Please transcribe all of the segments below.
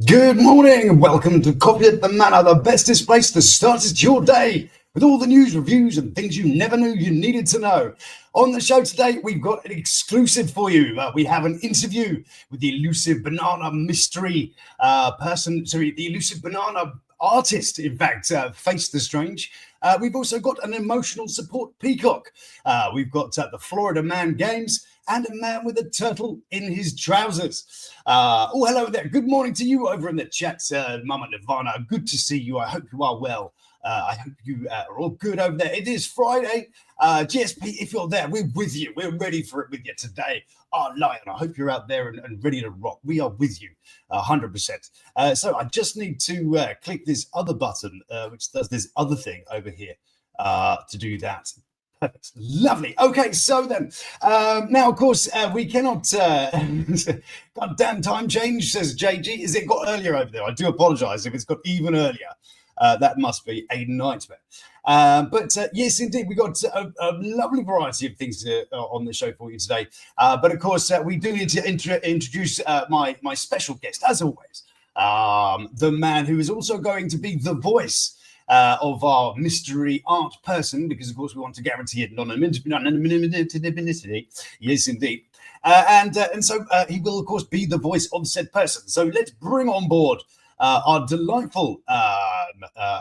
Good morning and welcome to Copy at the Manor, the bestest place to start your day with all the news, reviews and things you never knew you needed to know. On the show today, we've got an exclusive for you. We have an interview with the elusive banana mystery the elusive banana artist, in fact, Face the Strange. We've also got an emotional support peacock. We've got the Florida Man Games and a man with a turtle in his trousers. Hello there. Good morning to you over in the chat, Mama Nirvana. Good to see you. I hope you are well. I hope you are all good over there. It is Friday. GSP, if you're there, we're with you. We're ready for it with you today. Lion, I hope you're out there and ready to rock. We are with you 100%. So I just need to click this other button, which does this other thing over here to do that. Perfect. Lovely. Okay, so then, now, of course, we cannot, goddamn time change, says JG. Is it got earlier over there? I do apologize if it's got even earlier. That must be a nightmare. But yes, indeed, we got a lovely variety of things on the show for you today. But of course, we do need to introduce my special guest, as always, the man who is also going to be the voice of our mystery art person, because of course we want to guarantee it anonymity. Yes, indeed. And so he will, of course, be the voice of said person. So let's bring on board our delightful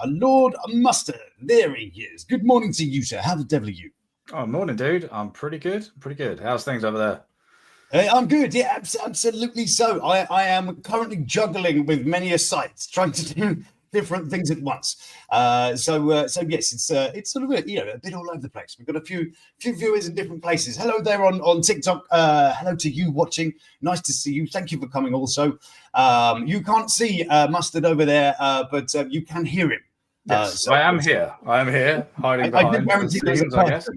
Lord Mustard. There he is. Good morning to you, sir. How the devil are you? Oh, morning, dude. I'm pretty good. Pretty good. How's things over there? I'm good. Yeah, absolutely so. I am currently juggling with many a sites, trying to do different things at once. So yes, it's sort of a bit all over the place. We've got a few viewers in different places. Hello there on TikTok. Hello to you watching. Nice to see you. Thank you for coming. Also, you can't see Mustard over there, but you can hear him. Yes, I am here. I am here, hiding behind the scenes, I guess.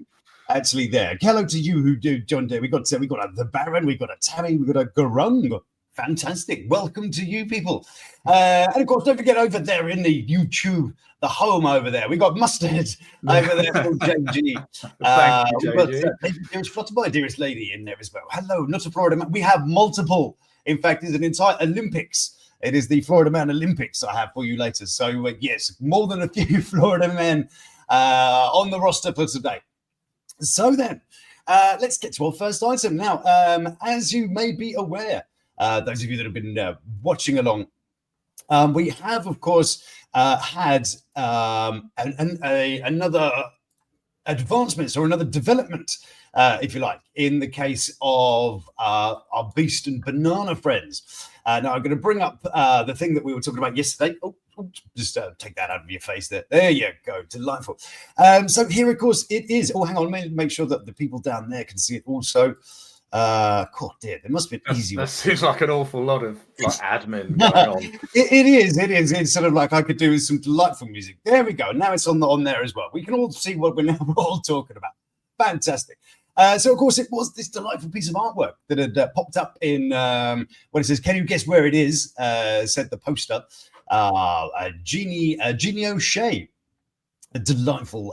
Actually, there. Hello to you who do John Day. We got the Baron. We got a Tammy. We got a Garung. Fantastic. Welcome to you people. And of course, don't forget over there in the YouTube, the home over there, we got Mustard over there called JG. Thank you, JG. There's Flutterby, dearest lady, in there as well. Hello, not a Florida man. We have multiple. In fact, there's an entire Olympics. It is the Florida Man Olympics I have for you later. So yes, more than a few Florida men on the roster for today. So then, let's get to our first item now. As you may be aware, those of you that have been watching along, we have, of course, had another advancements or another development, if you like, in the case of our Beeston banana friends. Now, I'm going to bring up the thing that we were talking about yesterday. Just take that out of your face there. There you go. Delightful. So here, of course, it is. Oh, hang on. Let me make sure that the people down there can see it also. God, dear, there must be an easy one. That seems like an awful lot of admin going on. It is. It's sort of like I could do with some delightful music. There we go. Now it's on there as well. We can all see what we're all talking about. Fantastic. So, of course, it was this delightful piece of artwork that had popped up in what it says, "Can you guess where it is?" Said the poster. Jeannie O'Shea. A delightful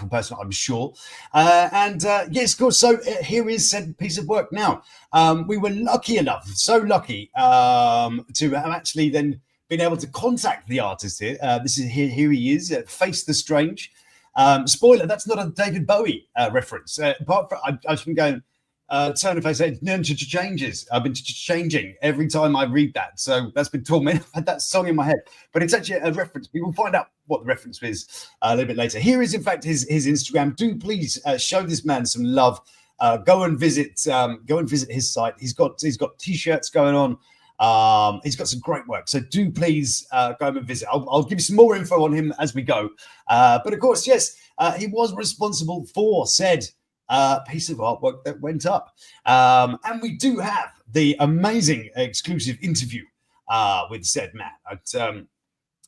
person, I'm sure. Yes, of course. So here is said piece of work. Now, we were lucky enough, so lucky, to have actually then been able to contact the artist here. This is here he is, Face the Strange. Spoiler, that's not a David Bowie reference. Apart from, I've been going, turn if I say changes. I've been changing every time I read that. So that's been tormenting. I've had that song in my head, but it's actually a reference. We will find out what the reference is a little bit later. Here is, in fact, his Instagram. Do please show this man some love. Go and visit his site. He's got t-shirts going on. He's got some great work. So do please go and visit. I'll give you some more info on him as we go. But of course, yes, he was responsible for said piece of artwork that went up. And we do have the amazing exclusive interview with said man.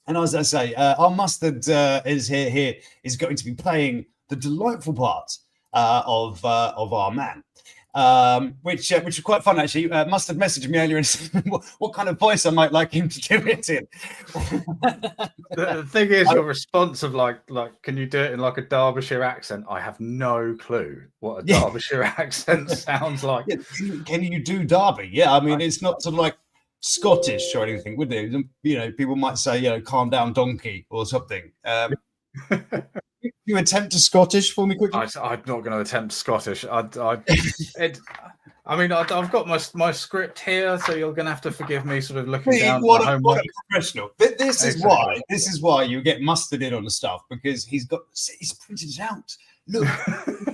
And as I say, our Mustard is here is going to be playing the delightful part of our man. Which was quite fun, actually. Mustard messaged me earlier and said what kind of voice I might like him to do it in. The thing is, your response of like, can you do it in like a Derbyshire accent? I have no clue what a Derbyshire accent sounds like. Yeah, can you do Derby? Yeah, I mean, it's not sort of like Scottish or anything, would they? You know, people might say, you know, calm down, donkey, or something. You attempt a Scottish for me quickly? I'm not going to attempt Scottish. I mean, I've got my script here, so you're going to have to forgive me sort of looking down at my homework. What a professional. This is why you get mustered in on the stuff, because he's printed it out. Look,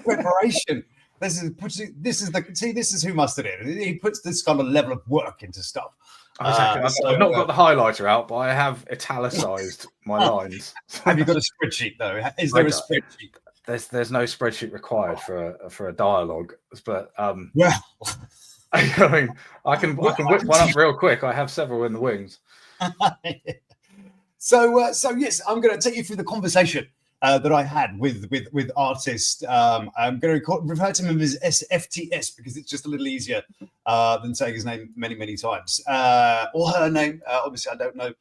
preparation. This is who mustered in. He puts this kind of level of work into stuff. Exactly. I've not got the highlighter out, but I have italicized my lines. Have you got a spreadsheet though? Is there a spreadsheet? There's no spreadsheet required for a dialogue, but well, I mean, I can whip one up real quick. I have several in the wings. So yes, I'm going to take you through the conversation that I had with artist. I'm going to refer to him as FTS because it's just a little easier than saying his name many times, or her name. Obviously, I don't know.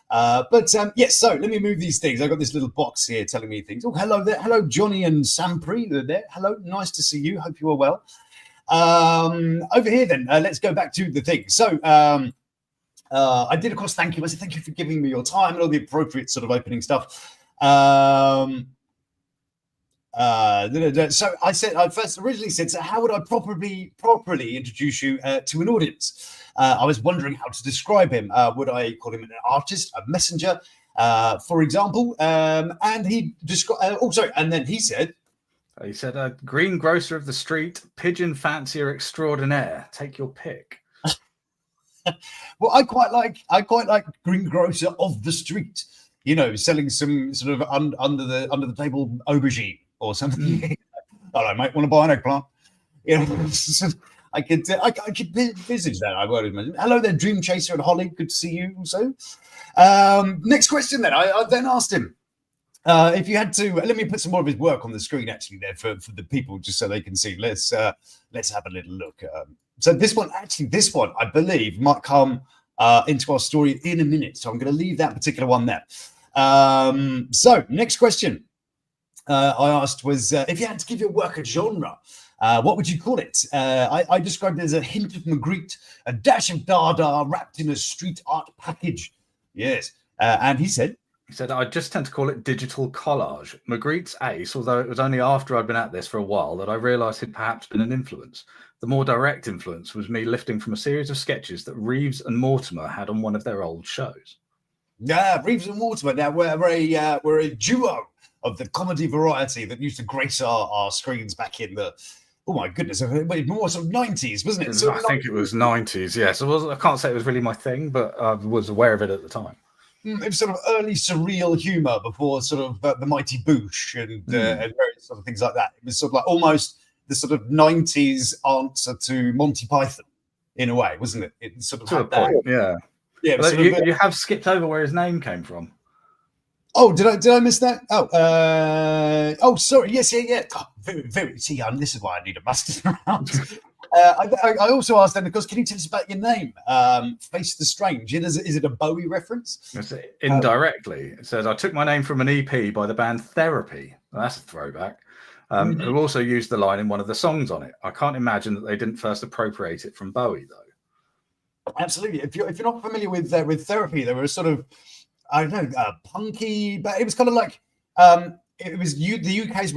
But yes, so let me move these things. I've got this little box here telling me things. Oh, hello there. Hello, Johnny and Sampri. They're there. Hello, nice to see you. Hope you are well. Over here then, let's go back to the thing. So I did, of course, thank you. I said thank you for giving me your time and all the appropriate sort of opening stuff. So I said, I first originally said, so how would I properly introduce you to an audience? I was wondering how to describe him. Would I call him an artist, a messenger, for example? And he described, and then he said, greengrocer of the street, pigeon fancier extraordinaire. Take your pick. Well, I quite like greengrocer of the street. You know, selling some sort of under the table aubergine or something. Hello, mate. Want to buy an eggplant? You know, I could envisage that. I would imagine. Hello there, Dream Chaser and Holly. Good to see you also. Next question then. I then asked him if you had to. Let me put some more of his work on the screen actually there for the people just so they can see. Let's have a little look. So this one, I believe, might come into our story in a minute. So I'm going to leave that particular one there. So next question I asked was, if you had to give your work a genre, what would you call it? I described it as a hint of Magritte, a dash of Dada wrapped in a street art package. Yes. And he said, I just tend to call it digital collage. Magritte's ace, although it was only after I'd been at this for a while that I realised he'd perhaps been an influence. The more direct influence was me lifting from a series of sketches that Reeves and Mortimer had on one of their old shows. Yeah, Reeves and Mortimer. Now we're a duo of the comedy variety that used to grace our screens back in the, oh my goodness, more sort of 90s, wasn't it? I think it was 90s. Yes, I can't say it was really my thing, but I was aware of it at the time. It was sort of early surreal humour before sort of the Mighty Boosh and various sort of things like that. It was sort of like almost the sort of 90s answer to Monty Python in a way, wasn't it? It sort of had that. Yeah. Yeah, you have skipped over where his name came from. Oh, did I miss that? Oh, sorry. Yes, yeah. God, very. See, this is why I need a master around. I also asked them, of course, can you tell us about your name? Face the Strange. Is it a Bowie reference? Indirectly. It says, I took my name from an EP by the band Therapy. Well, that's a throwback. Who also used the line in one of the songs on it. I can't imagine that they didn't first appropriate it from Bowie, though. Absolutely. If you're not familiar with Therapy, they were a sort of, I don't know, punky, but it was kind of like it was the UK's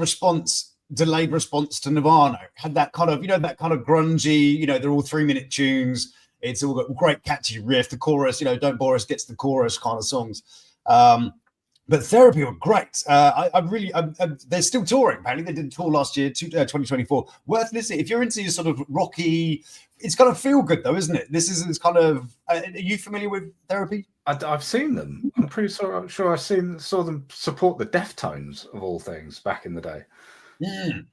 delayed response to Nirvana. It had that kind of, that kind of grungy, they're all 3-minute tunes. It's all got great catchy riff. The chorus, Don't Bore Us gets the chorus kind of songs. But Therapy were great. They're still touring. Apparently, they did a tour last year, 2024. Worth listening. If you're into your sort of rocky, it's kind of feel good though, isn't it? This is kind of. Are you familiar with Therapy? I've seen them. I'm pretty sure I saw them support the Deftones of all things back in the day. The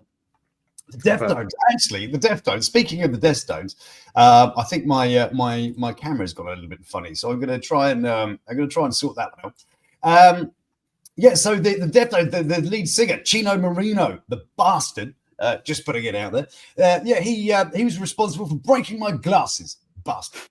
Deftones, actually, the Deftones. Speaking of the Deftones, I think my camera's got a little bit funny, so I'm going to try and sort that one out. Yeah, so the Deftones, the lead singer Chino Marino, the bastard, just putting it out there. He was responsible for breaking my glasses, bastard.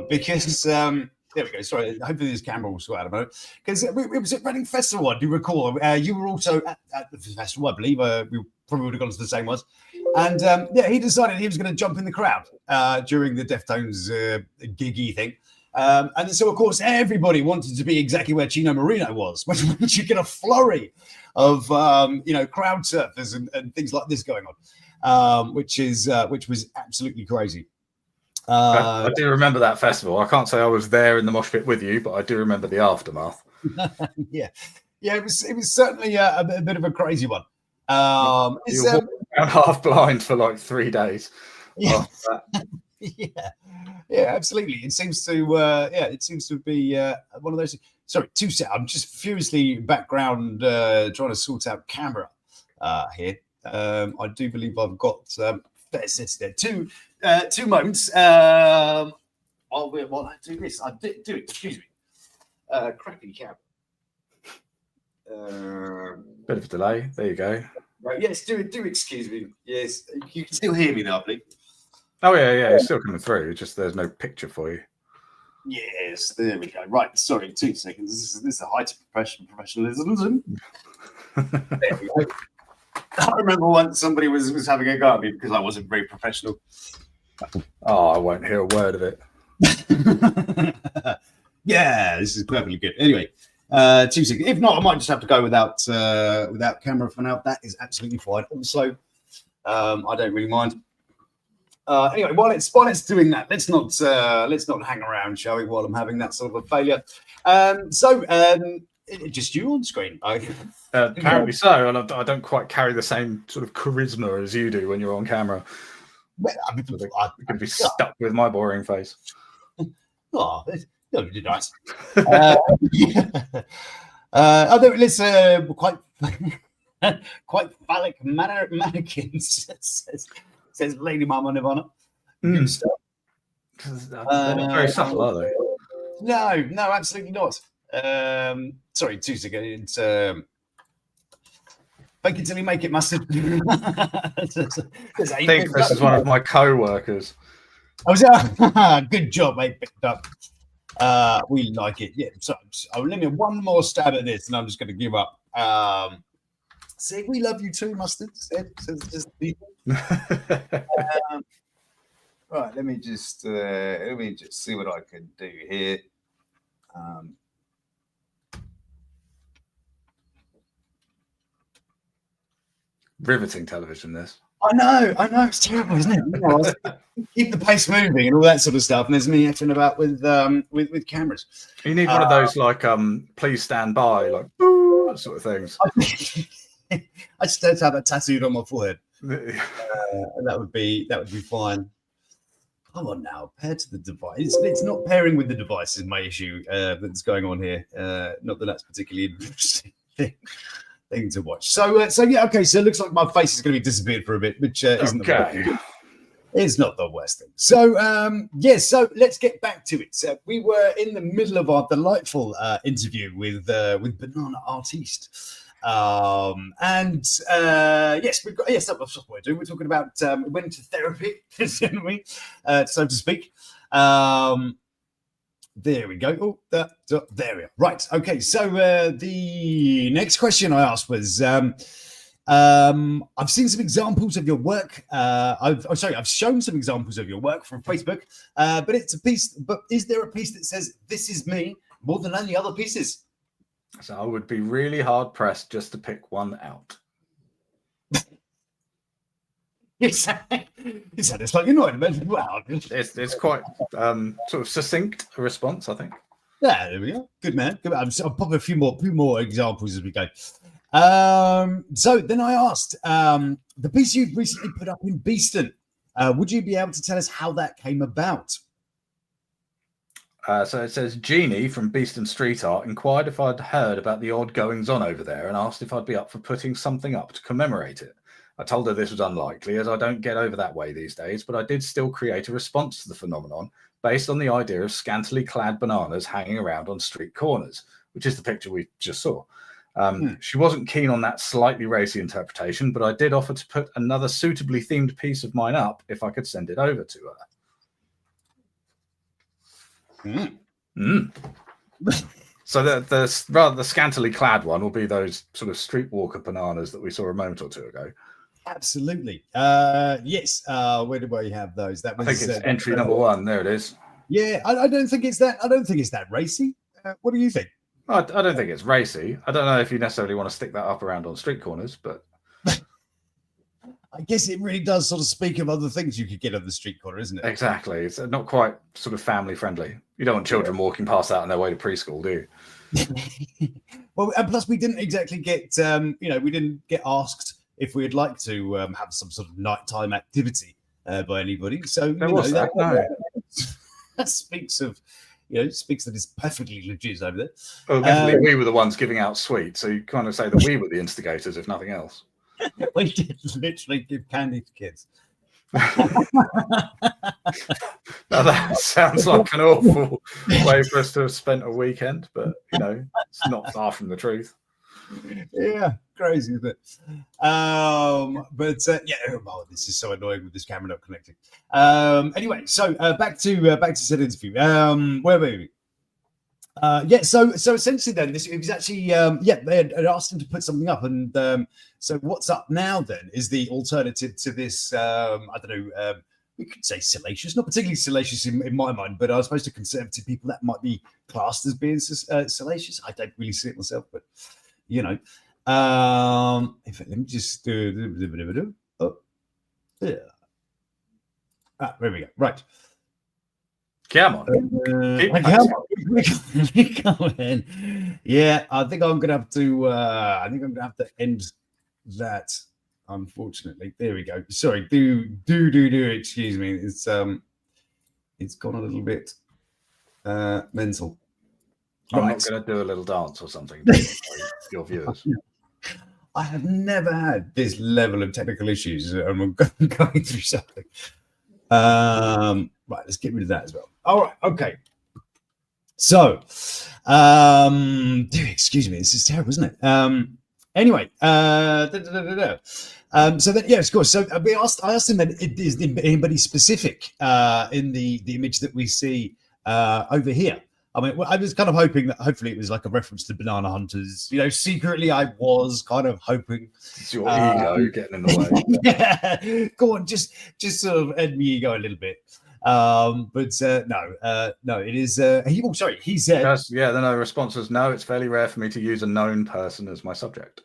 Because there we go. Sorry, hopefully this camera will sort out a moment. Because it was at Reading Festival, I do recall. You were also at the festival, I believe. We probably would have gone to the same ones. And yeah, he decided he was going to jump in the crowd during the Deftones giggy thing. And so, of course, everybody wanted to be exactly where Chino Marino was, which you get a flurry of, crowd surfers and things like this going on, which was absolutely crazy. I do remember that festival. I can't say I was there in the mosh pit with you, but I do remember the aftermath. yeah, it was certainly a bit of a crazy one. You were around half blind for like 3 days. Yeah. Yeah, absolutely. It seems to be one of those. Sorry, 2 seconds. I'm just furiously background trying to sort out camera here. I do believe I've got fair sets there. Two moments. While I do this, I do it. Excuse me. Crappy camera. Bit of a delay. There you go. Right, yes, do excuse me. Yes, you can still hear me now, I believe. Oh yeah, it's still coming through. Just there's no picture for you. Yes, there we go. Right, sorry, 2 seconds. This is a height of professionalism. There we go. I remember once somebody was having a go at me because I wasn't very professional. Oh, I won't hear a word of it. Yeah, this is perfectly good. Anyway, 2 seconds. If not, I might just have to go without camera for now. That is absolutely fine. Also, I don't really mind. Anyway, while it's doing that, let's not hang around, shall we? While I'm having that sort of a failure. Just you on screen. Apparently so, and I don't quite carry the same sort of charisma as you do when you're on camera. Well, I'm going to be stuck with my boring face. Oh, that'd be nice. Although it's quite phallic mannequins, says Lady Mama Nirvana. Good stuff. They're not very subtle, are they? No, absolutely not. Sorry, 2 seconds. Fake it till you make it, mustard. I think this is one of my co-workers. Good job, mate. Picked up. We like it. Yeah. So I'll let me one more stab at this, and I'm just going to give up. Say we love you too, mustard. Right. Let me just see what I can do here. Riveting television, this. I know, it's terrible, isn't it? Keep the pace moving and all that sort of stuff. And there's me effing about with cameras. You need one of those like please stand by, like that sort of things. I just don't have that tattooed on my forehead. That would be fine. Come on now, pair to the device. It's not pairing with the device is my issue that's going on here. Not that that's particularly interesting thing to watch. So yeah, okay. So it looks like my face is going to be disappeared for a bit, which isn't okay. It's not the worst thing. So so let's get back to it. We were in the middle of our delightful interview with Banana Artiste. Yes, that's what we're doing. We're talking about we went to therapy, didn't we? So to speak. There we go. Oh, there we are. Right. Okay. So the next question I asked was, I've seen some examples of your work. I've shown some examples of your work from Facebook, but it's a piece. But is there a piece that says "This is me" more than any other pieces? So I would be really hard pressed just to pick one out. It's like you're not in wow. It's quite sort of succinct a response, I think. Yeah, there we go. Good man. Good man. I'll pop a few more examples as we go. So then I asked the piece you've recently put up in Beeston. Would you be able to tell us how that came about? So it says Jeannie from Beeston Street Art inquired if I'd heard about the odd goings on over there and asked if I'd be up for putting something up to commemorate it. I told her this was unlikely as I don't get over that way these days, but I did still create a response to the phenomenon based on the idea of scantily clad bananas hanging around on street corners, which is the picture we just saw. She wasn't keen on that slightly racy interpretation, but I did offer to put another suitably themed piece of mine up if I could send it over to her. So the scantily clad one will be those sort of streetwalker bananas that we saw a moment or two ago. Absolutely. Yes. Where do I have those? That was I think it's entry number 1. There it is. Yeah, I don't think it's that. I don't think it's that racy. What do you think? I don't think it's racy. I don't know if you necessarily want to stick that up around on street corners, but I guess it really does sort of speak of other things you could get on the street corner, isn't it? exactly. It's not quite sort of family friendly. You don't want children walking past that on their way to preschool, do you? Well, and plus we didn't exactly get, we didn't get asked if we'd like to have some sort of nighttime activity by anybody. So that speaks of, speaks that it's perfectly legit over there. Well, admittedly, we were the ones giving out sweets, so you kind of say that we were the instigators, if nothing else. We did literally give candy to kids. Now that sounds like an awful way for us to have spent a weekend, but it's not far from the truth. Yeah, crazy, isn't it? This is so annoying with this camera not connecting. Anyway, so back to said interview. Where were we? So essentially then it was actually they had asked him to put something up, and so what's up now then is the alternative to this we could say salacious, not particularly salacious in my mind, but I suppose to conservative people that might be classed as being salacious. I don't really see it myself, but in fact, let me just do yeah. There we go. Right. Come on. Come in. Yeah, I think I'm gonna have to end that, unfortunately. There we go. Sorry, do excuse me. It's gone a little bit mental. I'm not gonna do a little dance or something to your viewers. I have never had this level of technical issues, and we're going through something. Right, let's get rid of that as well. All right, okay. So, excuse me, this is terrible, isn't it? Anyway, so then, yes, of course. So I asked him that is anybody specific in the image that we see over here. I mean, I was kind of hoping that hopefully it was like a reference to Banana Hunters. Secretly I was kind of hoping. It's your ego getting in the way. Yeah, go on, just sort of end me ego a little bit. No, it is. He said. The response was no. It's fairly rare for me to use a known person as my subject.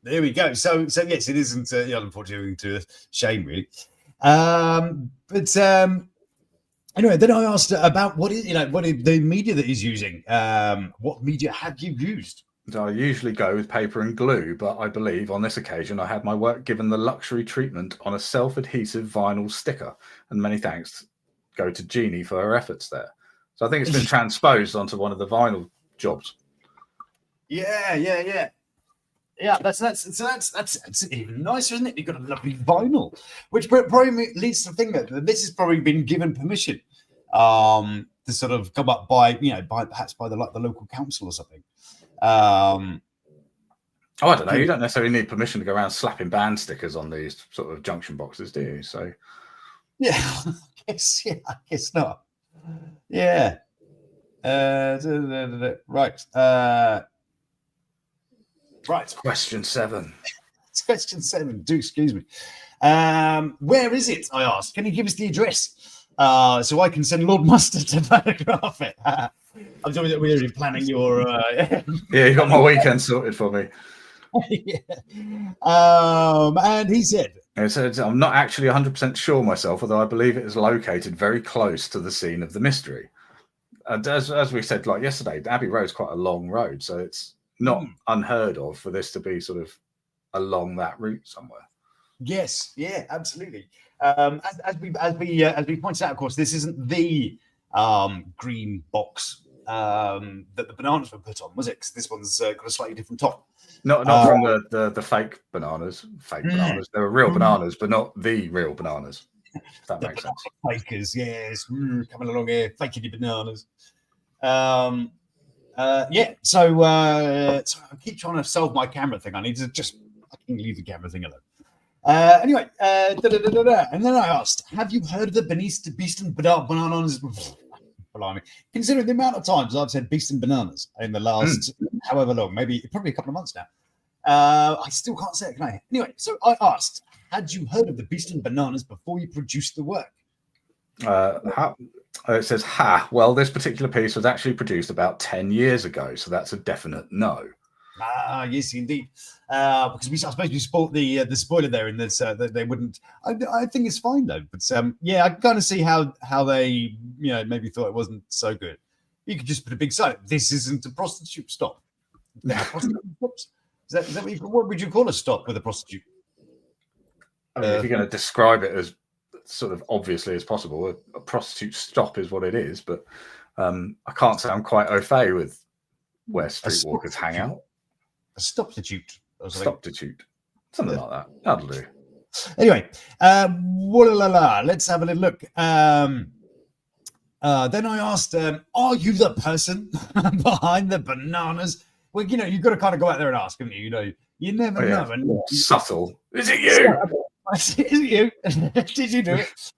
There we go. So yes, it isn't. Unfortunately, to shame really. Anyway, then I asked about what is the media that he's using. What media have you used? So I usually go with paper and glue, but I believe on this occasion I had my work given the luxury treatment on a self-adhesive vinyl sticker, and many thanks go to Jeannie for her efforts there. So I think it's been transposed onto one of the vinyl jobs. Yeah. That's even nicer, isn't it? You've got a lovely vinyl, which probably leads to the thing that this has probably been given permission to sort of come up by the local council or something. I don't know. You don't necessarily need permission to go around slapping band stickers on these sort of junction boxes, do you? So, yeah, I guess not. Yeah. Right. Right. Question 7. It's question 7. Do excuse me. Where is it? I asked. Can you give us the address so I can send Lord Mustard to photograph it? I'm sure that we're already planning your. Yeah, you got my weekend sorted for me. Yeah. And he said, I'm not actually 100% sure myself, although I believe it is located very close to the scene of the mystery. And as we said, like yesterday, Abbey Road is quite a long road, so it's not unheard of for this to be sort of along that route somewhere. Yes, yeah, absolutely. As we pointed out, of course, this isn't the green box that the bananas were put on, was it? 'Cause this one's got a slightly different top. Not from the fake bananas. Bananas. They were real bananas, but not the real bananas. If that makes sense. Fakers, yes, coming along here, faking your bananas. So I keep trying to solve my camera thing. I need to just fucking leave the camera thing alone. Anyway, and then I asked, have you heard of the Beeston bananas? Blimey. Considering the amount of times I've said Beeston bananas in the last however long, probably a couple of months now. I still can't say it, can I? Anyway, so I asked, had you heard of the Beeston bananas before you produced the work? It says, well, this particular piece was actually produced about 10 years ago, so that's a definite no. Ah, yes, indeed. Because I suppose we spoiled the spoiler there in this that they wouldn't. I think it's fine though. But yeah, I kind of see how they maybe thought it wasn't so good. You could just put a big sign. This isn't a prostitute stop. Now, prostitute stops. Is that what would you call a stop with a prostitute? I mean, if you're going to describe it as sort of obviously as possible, a prostitute stop is what it is. But I can't say I'm quite au fait with where streetwalkers hang out. A stopstitute. Stopstitute. Something like that. That'll do. Anyway, let's have a little look. Then I asked, are you the person behind the bananas? Well, you've got to kind of go out there and ask, haven't you? You never know. And subtle. Is it you? Is it you? Did you do it?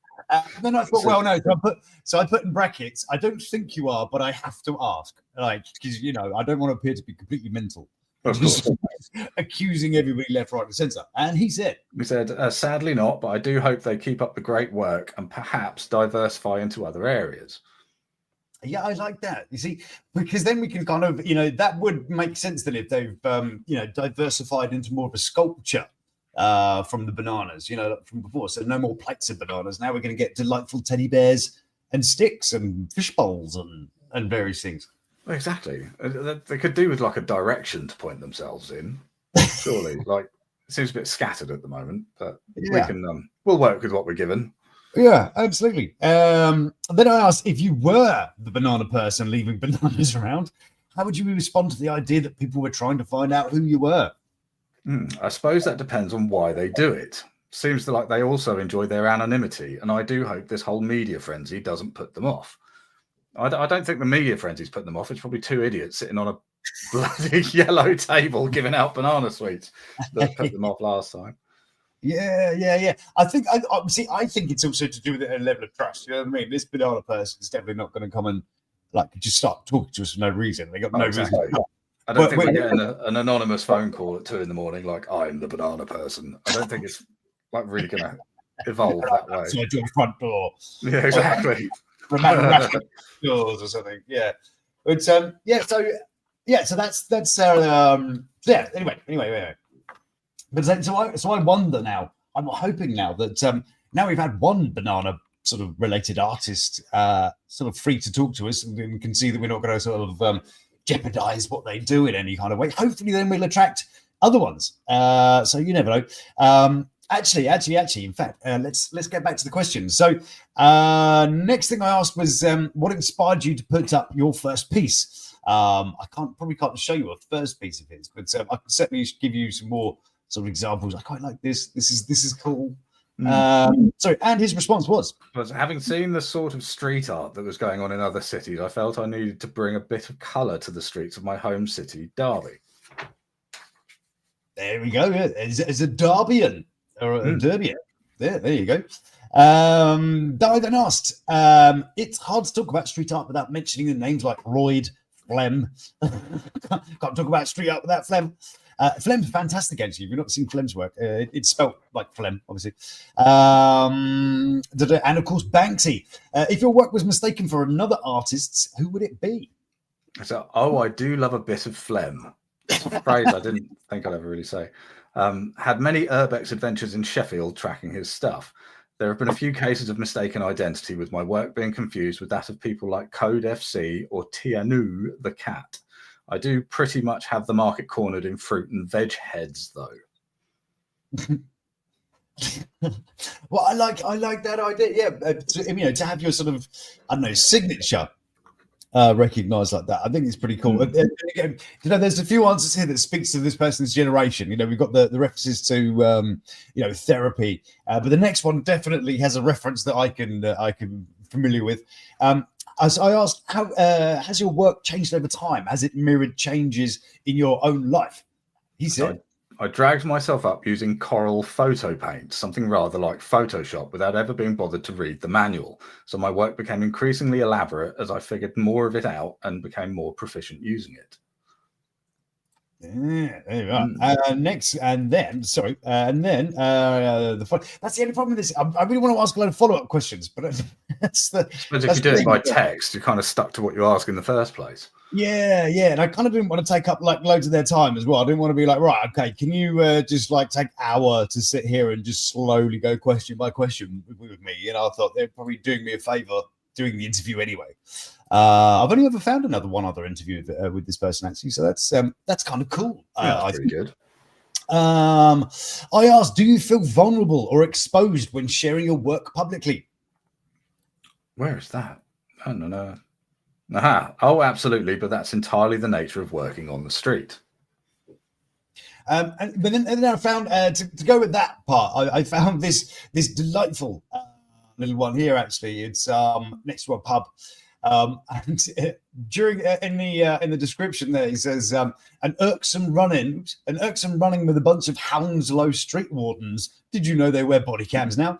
Then I thought, well, no. So I put in brackets, I don't think you are, but I have to ask. Because, I don't want to appear to be completely mental. Accusing everybody left, right, and centre. And he said, sadly not, but I do hope they keep up the great work and perhaps diversify into other areas. Yeah, I like that. You see, because then we can kind of, that would make sense then if they've, diversified into more of a sculpture from the bananas, from before. So no more plates of bananas. Now we're going to get delightful teddy bears and sticks and fish bowls and various things. Exactly. They could do with like a direction to point themselves in. Surely, it seems a bit scattered at the moment, but we can we'll work with what we're given. Yeah, absolutely. Then I asked, if you were the banana person leaving bananas around, how would you respond to the idea that people were trying to find out who you were? I suppose that depends on why they do it. Seems like they also enjoy their anonymity, and I do hope this whole media frenzy doesn't put them off. I don't think the media frenzy's putting them off. It's probably two idiots sitting on a bloody yellow table giving out banana sweets that put them off last time. Yeah. I think it's also to do with a level of trust. You know what I mean? This banana person is definitely not going to come and just start talking to us for no reason. They got no reason. I don't think we're getting an anonymous phone call at 2 a.m. like, I'm the banana person. I don't think it's really going to evolve that way. So I do a front door. Yeah, exactly. Doors or something. Yeah. But So that's Anyway. But so I wonder now. I'm hoping now that now we've had one banana sort of related artist sort of free to talk to us, and we can see that we're not going to sort of jeopardize what they do in any kind of way. Hopefully, then we'll attract other ones. So you never know. Actually, in fact, let's get back to the questions. So next thing I asked was what inspired you to put up your first piece. I probably can't show you a first piece of his, but I can certainly give you some more sort of examples. I quite like this. This is cool. And his response was, having seen the sort of street art that was going on in other cities, I felt I needed to bring a bit of colour to the streets of my home city, Derby. There we go. As a Derbian or a Derbian. There you go. I then asked, it's hard to talk about street art without mentioning the names like Royd, Flem. Can't talk about street art without Flem. Flem's fantastic, actually. If you've not seen Flem's work, it's spelt like Flem, obviously. And of course, Banksy. If your work was mistaken for another artist's, who would it be? So, I do love a bit of phlegm. It's a phrase I didn't think I'd ever really say. Had many urbex adventures in Sheffield tracking his stuff. There have been a few cases of mistaken identity, with my work being confused with that of people like Code FC or Tianu the cat. I do pretty much have the market cornered in fruit and veg heads, though. Well, I like that idea. Yeah, to have your sort of, I don't know, signature recognized like that. I think it's pretty cool. And again, there's a few answers here that speaks to this person's generation. We've got the references to therapy, but the next one definitely has a reference that I can familiar with. As I asked, how has your work changed over time? Has it mirrored changes in your own life? He said, I dragged myself up using Coral Photo Paint, something rather like Photoshop, without ever being bothered to read the manual. So my work became increasingly elaborate as I figured more of it out and became more proficient using it. Yeah, there you are. Next, and then that's the only problem with this. I really want to ask a lot of follow-up questions, but that's the. I suppose if you do it by text, you're kind of stuck to what you ask in the first place. Yeah, and I kind of didn't want to take up like loads of their time as well. I didn't want to be like, right, okay, can you just like take an hour to sit here and just slowly go question by question with me? You know, I thought they're probably doing me a favor doing the interview anyway. I've only ever found one other interview with this person actually, so that's kind of cool. That's pretty good. I asked, do you feel vulnerable or exposed when sharing your work publicly? Where is that? I don't know. Aha. Oh, absolutely, but that's entirely the nature of working on the street. But then I found to go with that part, I found this delightful little one here. Actually, it's next to a pub. And during in the description there, he says an irksome running with a bunch of Hounslow street wardens. Did you know they wear body cams now?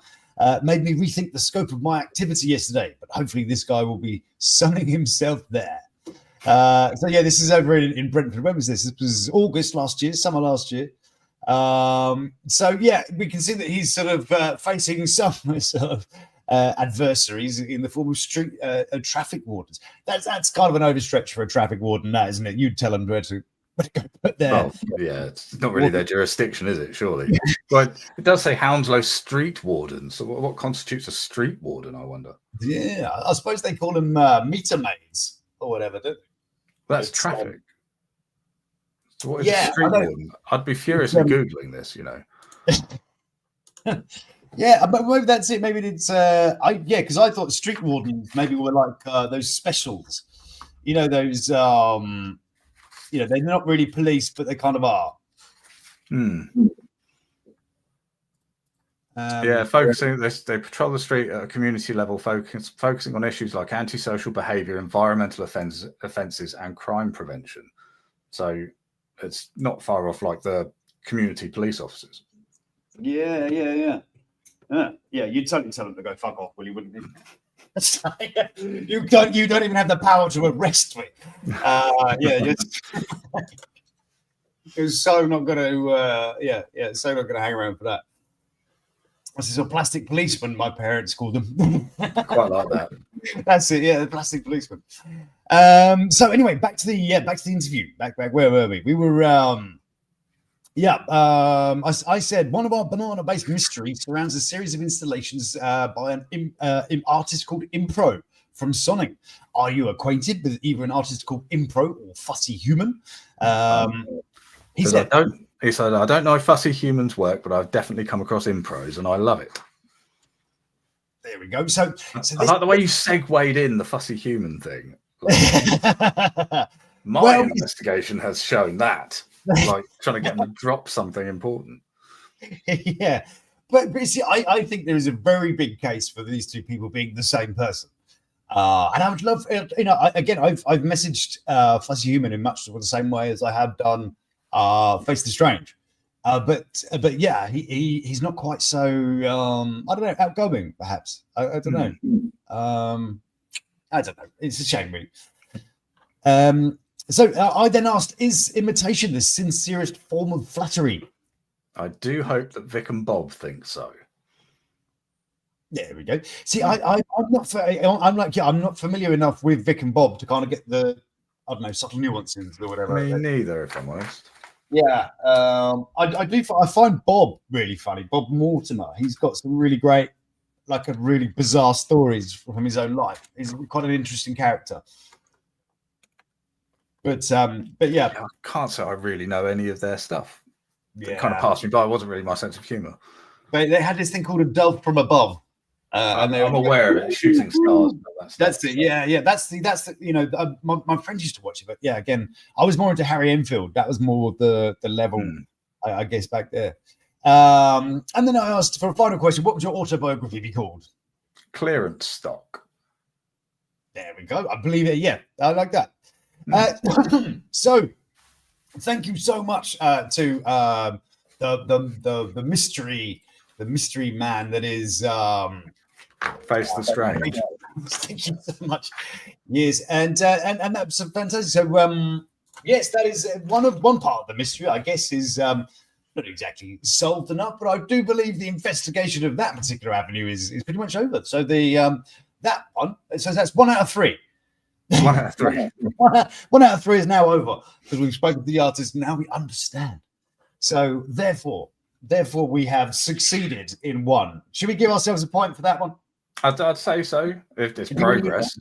Made me rethink the scope of my activity yesterday. But hopefully, this guy will be sunning himself there. So yeah, this is over in Brentford. When was this? This was August last year, summer last year. So yeah, we can see that he's sort of facing some sort of adversaries in the form of street traffic wardens. That's kind of an overstretch for a traffic warden, that isn't it? You'd tell them where to go put there. Well, yeah, it's not really their jurisdiction, is it? Surely. But it does say Hounslow street warden. So what constitutes a street warden? I wonder. Yeah, I suppose they call them meter maids or whatever. Don't they? That's traffic. So what is a street warden? I'd be furiously googling this. You know. Yeah, but maybe that's it. Maybe it's because I thought street wardens maybe were like those specials, you know, those they're not really police, but they kind of are. Focusing this, they patrol the street at a community level, focusing on issues like antisocial behaviour, environmental offences, and crime prevention. So it's not far off like the community police officers. Yeah. You'd totally tell them to go fuck off, well, you wouldn't. You don't even have the power to arrest me. You're so not going to. So not going to hang around for that. This is a plastic policeman, my parents called them. Quite like that. That's it. Yeah, the plastic policeman. So anyway, back to the interview. Back. Where were we? We were. I said one of our banana-based mysteries surrounds a series of installations by an artist called Impro from Sonning. Are you acquainted with either an artist called Impro or Fussy Human? He said, I don't know if Fussy Humans work, but I've definitely come across Impros and I love it. There we go. So I like the way you segued in the Fussy Human thing. My investigation has shown that. Like trying to get them to drop something important. Yeah, but you see, I think there is a very big case for these two people being the same person. And I would love, I've messaged Fussy Human in much the same way as I have done Face the Strange. But yeah, he's not quite so I don't know, outgoing. Perhaps I don't know. I don't know. It's a shame, really. So I then asked, is imitation the sincerest form of flattery? I do hope that Vic and Bob think so. There we go. See, I'm not familiar enough with Vic and Bob to kind of get the, I don't know, subtle nuances or whatever. Me neither, if I'm honest. Yeah, I find Bob really funny. Bob Mortimer. He's got some really great, like a really bizarre stories from his own life. He's quite an interesting character. But yeah, I can't say I really know any of their stuff. Yeah. It kind of passed me by. It wasn't really my sense of humour. But they had this thing called a dove from above. And I'm aware of it, shooting stars. That's it. Yeah. That's the my friends used to watch it, but yeah, again, I was more into Harry Enfield. That was more the level, I guess, back there. And then I asked for a final question: what would your autobiography be called? Clearance Stock. There we go. I believe it. Yeah, I like that. So, thank you so much to the mystery man that is Face the Strange. Thank you so much. Yes, and that's fantastic. So Yes, that is one part of the mystery, I guess, is not exactly solved enough, but I do believe the investigation of that particular avenue is pretty much over. So that one, so that's 1 out of 3. 1 out of 3. 1 out of 3 is now over because we've spoken to the artist. Now we understand. So therefore, we have succeeded in one. Should we give ourselves a point for that one? I'd say so. If there's progress,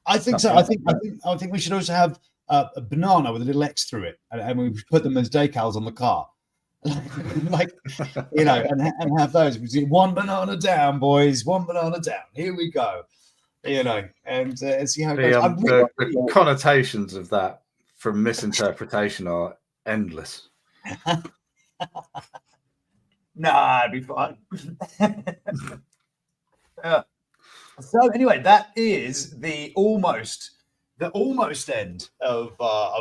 I think so. I think we should also have a banana with a little X through it, and we put them as decals on the car, like and have those. We see 1 banana down, boys. 1 banana down. Here we go. And see how it goes. The connotations of that from misinterpretation are endless. Nah, it'd be fine. So anyway, that is the almost end of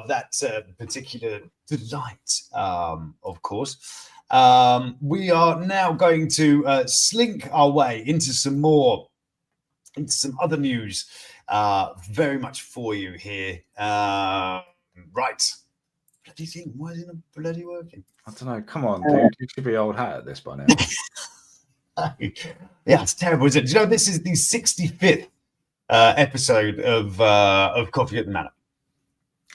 that particular delight. Of course, we are now going to slink our way into some other news. Very much for you here. Right. Bloody thing. Why isn't it bloody working? I don't know. Come on, dude. You should be old hat at this by now. Yeah, it's terrible, isn't it? Do you know this is the 65th episode of Coffee at the Manor?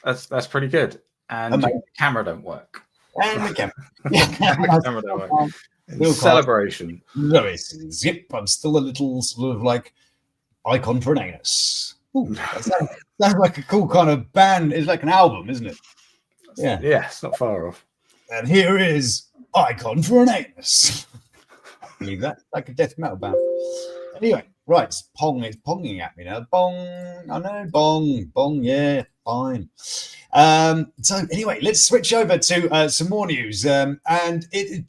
That's pretty good. And the camera don't work. And the camera. The camera don't work. Celebration. Lewis, zip. I'm still a little sort of like icon for an anus. Ooh, that sounds like a cool kind of band. It's like an album, isn't it? Yeah. Yeah, it's not far off. And here is Icon for an Anus. Believe that, like a death metal band. Anyway, right, it's ponging at me now. Bong, I know, bong, yeah, fine. So anyway, let's switch over to some more news. And it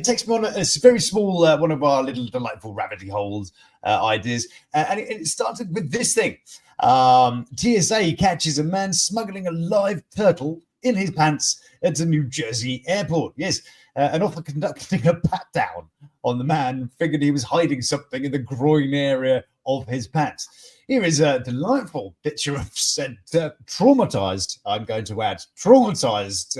takes me on a very small one of our little delightful rabbit holes ideas, and it started with this thing. TSA catches a man smuggling a live turtle in his pants at a New Jersey airport. Yes, and after conducting a pat down on the man, figured he was hiding something in the groin area of his pants. Here is a delightful picture of said traumatized, I'm going to add, traumatized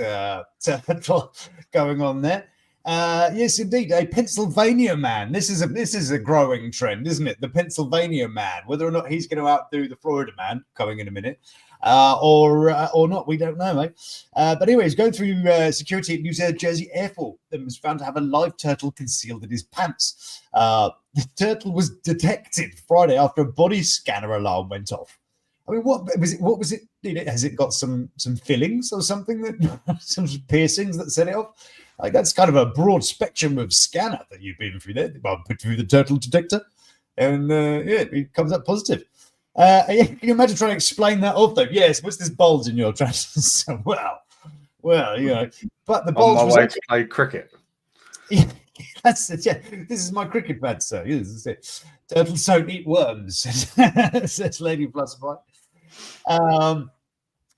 turtle going on there. Yes, indeed, a Pennsylvania man. This is a growing trend, isn't it? The Pennsylvania man. Whether or not he's going to outdo the Florida man, coming in a minute, or not, we don't know, mate. But anyway, he's going through security at New Jersey Airport and was found to have a live turtle concealed in his pants. The turtle was detected Friday after a body scanner alarm went off. I mean, what was it? Has it got some fillings or something that some piercings that set it off? Like, that's kind of a broad spectrum of scanner that you've been through there. Well, put through the turtle detector, and it comes up positive. Can you imagine trying to explain that off though? Yes, what's this bulge in your trousers? well, but the bulge on my was way to play cricket. Yeah, that's it. Yeah, this is my cricket bat, sir. Yes, this is it. Turtles don't eat worms, says Lady Flusterfly.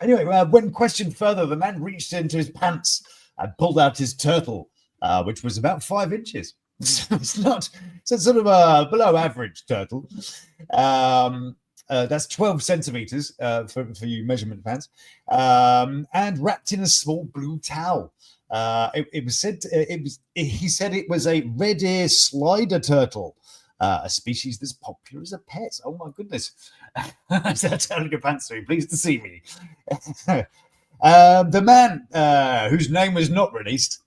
Anyway, when questioned further, the man reached into his pants and pulled out his turtle, which was about 5 inches. So it's sort of a below average turtle. That's 12 centimeters for you measurement fans, and wrapped in a small blue towel. He said it was a red ear slider turtle, a species that's popular as a pet. Oh my goodness! Is that telling your pants? Are you pleased to see me? The man, whose name was not released,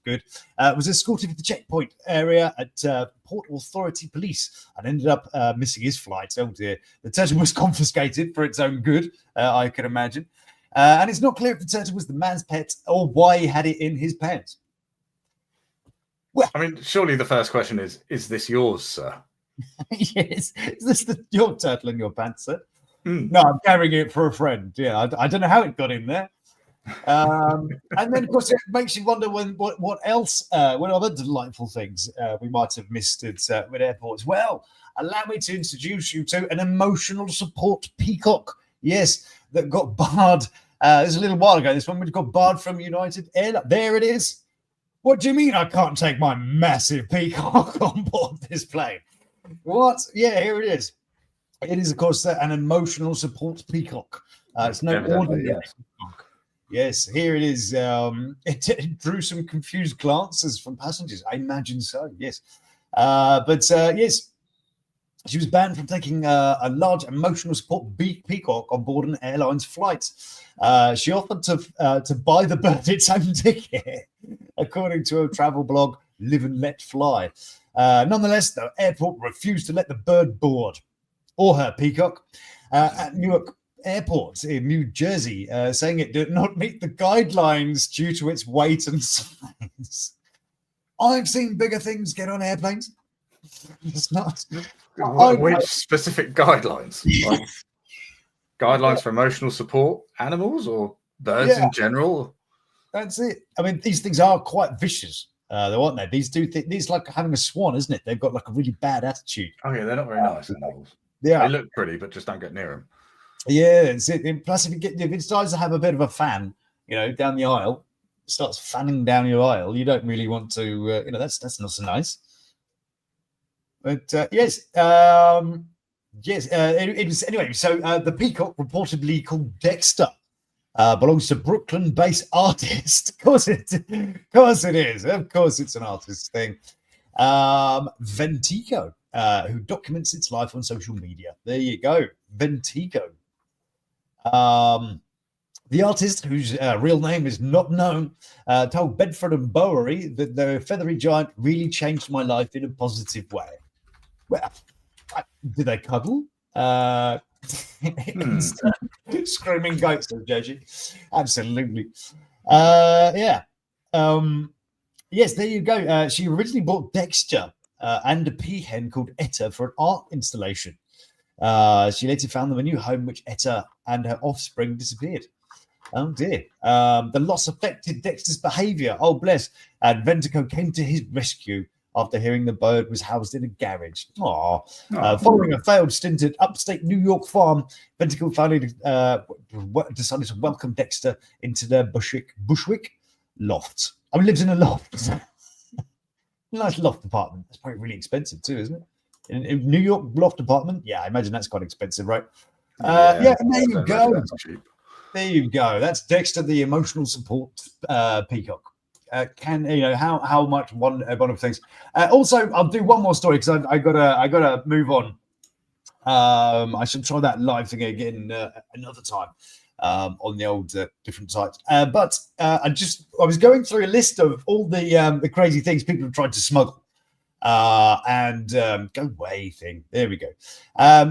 was escorted to the checkpoint area at Port Authority Police and ended up missing his flight. Oh dear. The turtle was confiscated for its own good, I can imagine. And it's not clear if the turtle was the man's pet or why he had it in his pants. Well, I mean, surely the first question is this yours, sir? Yes. Is this your turtle in your pants, sir? No, I'm carrying it for a friend. Yeah, I don't know how it got in there. And then, of course, it makes you wonder what other delightful things we might have missed at airports. Well, allow me to introduce you to an emotional support peacock. Yes, that got barred. This is a little while ago. This one got barred from United Airlines. There it is. What do you mean I can't take my massive peacock on board this plane? What? Yeah, here it is. It is, of course, an emotional support peacock. It's no ordinary peacock. Yes, here it is. It drew some confused glances from passengers. I imagine so, yes. But yes, she was banned from taking a large emotional support peacock on board an airline's flight. She offered to buy the bird its own ticket, according to a travel blog, Live and Let Fly. Nonetheless, the airport refused to let the bird board, or her peacock, at Newark Airport in New Jersey, saying it did not meet the guidelines due to its weight and size. I've seen bigger things get on airplanes. It's not. Which specific guidelines? Like guidelines for emotional support animals or birds in general? That's it. I mean, these things are quite vicious, though, aren't they? These like having a swan, isn't it? They've got like a really bad attitude. Oh yeah, they're not very nice animals. Yeah, they look pretty, but just don't get near them. Yeah, it's it. And plus, if it starts to have a bit of a fan, down the aisle, starts fanning down your aisle, you don't really want to. That's not so nice. But yes, it was anyway. So the peacock, reportedly called Dexter, belongs to Brooklyn-based artist. Of course it is. Of course, it's an artist thing. Ventico, who documents its life on social media. There you go, Ventico. The artist, whose real name is not known, told Bedford and Bowery that the feathery giant really changed my life in a positive way. Well, did they cuddle? Screaming goats, Joji. Absolutely. Yeah. Yes, there you go. She originally bought Dexter and a peahen called Etta for an art installation. She later found them a new home, which Etta and her offspring disappeared. Oh dear. The loss affected Dexter's behavior. Oh, bless. And Ventico came to his rescue after hearing the bird was housed in a garage. Following a failed stint at upstate New York farm, Ventico finally decided to welcome Dexter into their Bushwick loft. I mean, lives in a loft. Nice loft apartment. That's probably really expensive too, isn't it? In New York loft apartment, yeah, I imagine that's quite expensive, right? Yeah, and there you go. There you go. That's Dexter, the emotional support peacock. How much one of things. Also, I'll do one more story because I gotta move on. I should try that live thing again another time on the old different sites. But I was going through a list of all the crazy things people have tried to smuggle. And go away thing. There we go.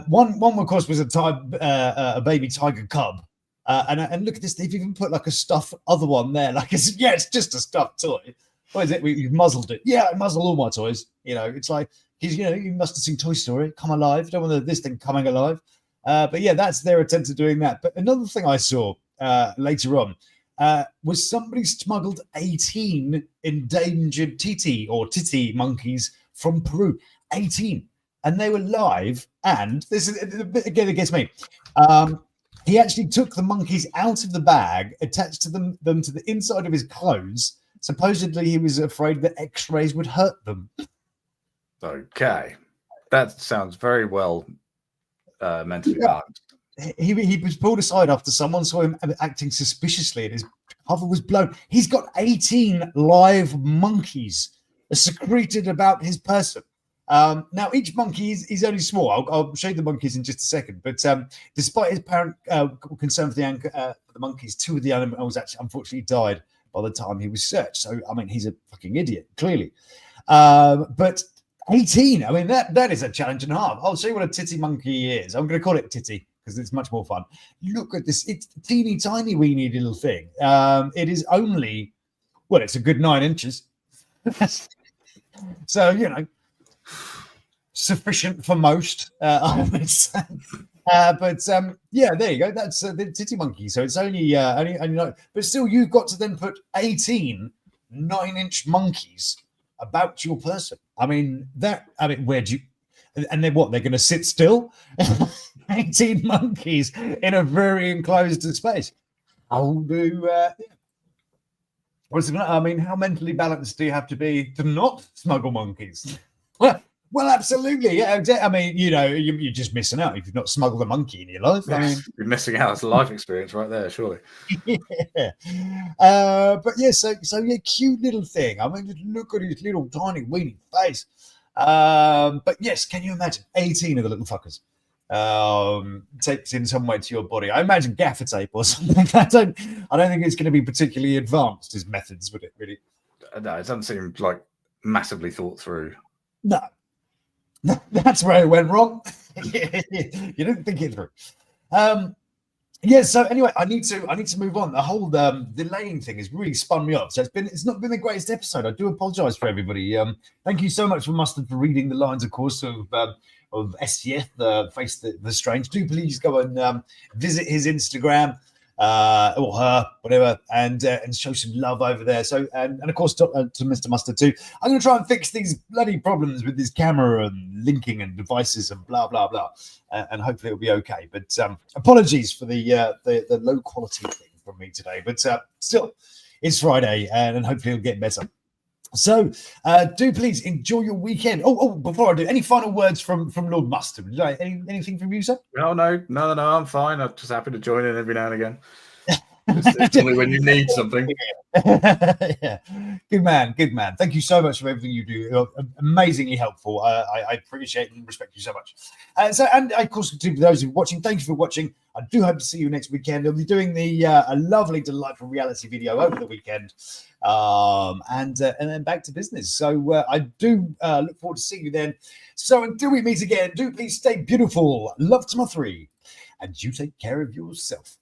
One of course was a baby tiger cub. And look at this, they've even put like a stuffed other one there. Like it's just a stuffed toy. What is it? You've muzzled it. Yeah, I muzzle all my toys. It's like you must have seen Toy Story, Come Alive. Don't want this thing coming alive. But yeah, that's their attempt at doing that. But another thing I saw later on was somebody smuggled 18 endangered titi monkeys from Peru. 18. And they were live. And this is, again, it gets me. He actually took the monkeys out of the bag, attached to them to the inside of his clothes. Supposedly, he was afraid that X-rays would hurt them. Okay. That sounds very well mentally balanced. He was pulled aside after someone saw him acting suspiciously and his cover was blown. He's got 18 live monkeys secreted about his person. Now, each monkey is only small. I'll show you the monkeys in just a second. But despite his apparent concern for the monkeys, two of the animals actually unfortunately died by the time he was searched. So, I mean, he's a fucking idiot, clearly. But 18, I mean, that is a challenge and a half. I'll show you what a titty monkey is. I'm going to call it titty because it's much more fun. Look at this. It's a teeny tiny weeny little thing. It is only, well, it's a good 9 inches. So, sufficient for most, I would say. But yeah, there you go. That's the titty monkey. So it's only but still, you've got to then put 18 9-inch monkeys about your person. I mean, where do you? And then what? They're going to sit still? 18 monkeys in a very enclosed space. I'll do. I mean, how mentally balanced do you have to be to not smuggle monkeys? Well, Well, absolutely. Yeah, I mean, you're just missing out if you've not smuggled a monkey in your life. I mean, You're missing out. It's a life experience right there, surely. yeah. But yeah, so yeah, cute little thing. I mean, just look at his little tiny weeny face. But yes, can you imagine 18 of the little fuckers? Taped in some way to your body. I imagine gaffer tape or something. I don't think it's going to be particularly advanced as methods, would it really? No, it doesn't seem like massively thought through. No. That's where it went wrong. You didn't think it through. Yeah, so anyway, I need to move on. The whole delaying thing has really spun me off. So it's not been the greatest episode. I do apologize for everybody. Thank you so much for Mustard for reading the lines, of course, of STF, the Face the Strange. Do please go and visit his Instagram or her, whatever, and show some love over there. So and of course to Mr. Mustard too. I'm going to try and fix these bloody problems with this camera and linking and devices and blah blah blah, and hopefully it'll be okay. But apologies for the low quality thing from me today. But still, it's Friday, and hopefully it'll get better. So do please enjoy your weekend. Oh, before I do, any final words from Lord Mustard? Anything from you, sir? No, I'm fine. I'm just happy to join in every now and again. It's only when you need something. Yeah. Good man. Thank you so much for everything you do. You're amazingly helpful. I appreciate and respect you so much. And of course, to those who are watching, thank you for watching. I do hope to see you next weekend. I'll be doing a lovely, delightful reality video over the weekend, and then back to business. So I do look forward to seeing you then. So until we meet again, do please stay beautiful. Love to my three, and you take care of yourself.